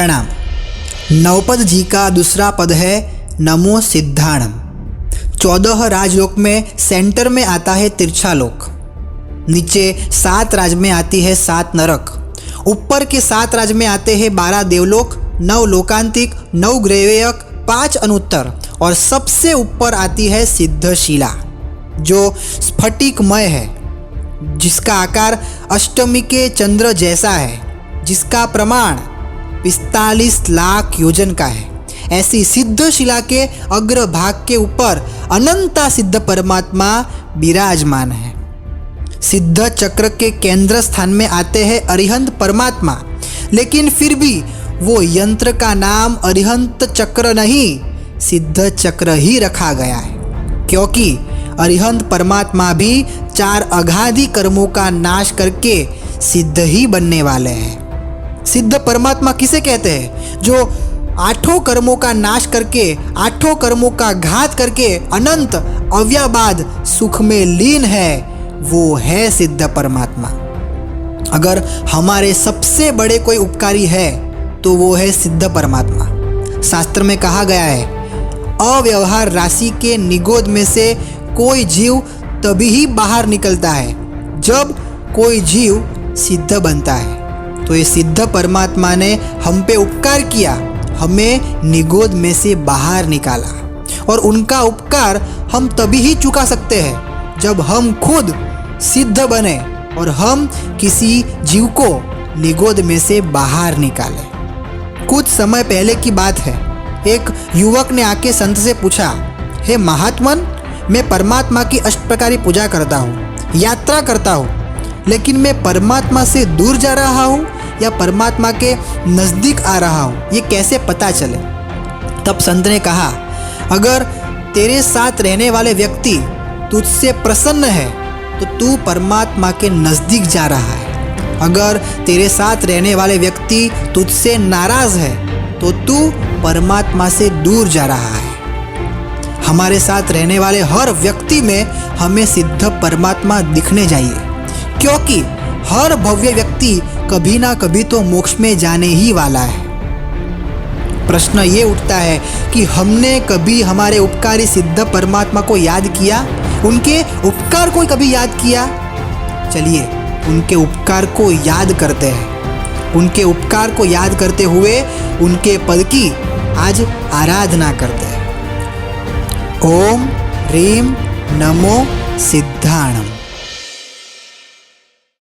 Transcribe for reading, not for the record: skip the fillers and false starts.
प्रणाम। नवपद जी का दूसरा पद है नमो सिद्धाणम। 14 राजलोक में सेंटर में आता है तिरछा लोक, नीचे 7 राज में आती है 7 नरक, ऊपर के 7 राज में आते हैं 12 देवलोक, 9 लोकांतिक, 9 ग्रैवेयक, 5 अनुत्तर और सबसे ऊपर आती है सिद्धशिला जो स्फटिकमय है, जिसका आकार अष्टमी के चंद्र जैसा है, जिसका प्रमाण 45 लाख योजन का है। ऐसी सिद्धशिला के अग्रभाग के ऊपर अनंता सिद्ध परमात्मा विराजमान है। सिद्ध चक्र के केंद्र स्थान में आते हैं अरिहंत परमात्मा, लेकिन फिर भी वो यंत्र का नाम अरिहंत चक्र नहीं, सिद्ध चक्र ही रखा गया है, क्योंकि अरिहंत परमात्मा भी 4 अघाधी कर्मों का नाश करके सिद्ध ही बनने वाले हैं। सिद्ध परमात्मा किसे कहते हैं? जो 8 कर्मों का नाश करके 8 कर्मों का घात करके अनंत अव्ययबाद सुख में लीन है, वो है सिद्ध परमात्मा। अगर हमारे सबसे बड़े कोई उपकारी है तो वो है सिद्ध परमात्मा। शास्त्र में कहा गया है, अव्यवहार राशि के निगोद में से कोई जीव तभी ही बाहर निकलता है जब कोई जीव सिद्ध बनता है। तो ये सिद्ध परमात्मा ने हम पे उपकार किया, हमें निगोद में से बाहर निकाला, और उनका उपकार हम तभी ही चुका सकते हैं जब हम खुद सिद्ध बने और हम किसी जीव को निगोद में से बाहर निकालें। कुछ समय पहले की बात है, एक युवक ने आके संत से पूछा, हे महात्मन, मैं परमात्मा की अष्टप्रकारी पूजा करता हूँ, यात्रा करता हूँ, लेकिन मैं परमात्मा से दूर जा रहा हूँ या परमात्मा के नज़दीक आ रहा हूँ, ये कैसे पता चले? तब संत ने कहा, अगर तेरे साथ रहने वाले व्यक्ति तुझसे प्रसन्न है तो तू परमात्मा के नज़दीक जा रहा है। अगर तेरे साथ रहने वाले व्यक्ति तुझसे नाराज़ है तो तू परमात्मा से दूर जा रहा है। हमारे साथ रहने वाले हर व्यक्ति में हमें सिद्ध परमात्मा दिखने चाहिए, क्योंकि हर भव्य व्यक्ति कभी ना कभी तो मोक्ष में जाने ही वाला है। प्रश्न ये उठता है कि हमने कभी हमारे उपकारी सिद्ध परमात्मा को याद किया? उनके उपकार को कभी याद किया? चलिए उनके उपकार को याद करते हैं। उनके उपकार को याद करते हुए उनके पद की आज आराधना करते हैं। ओम ह्रीं नमो सिद्धाणम।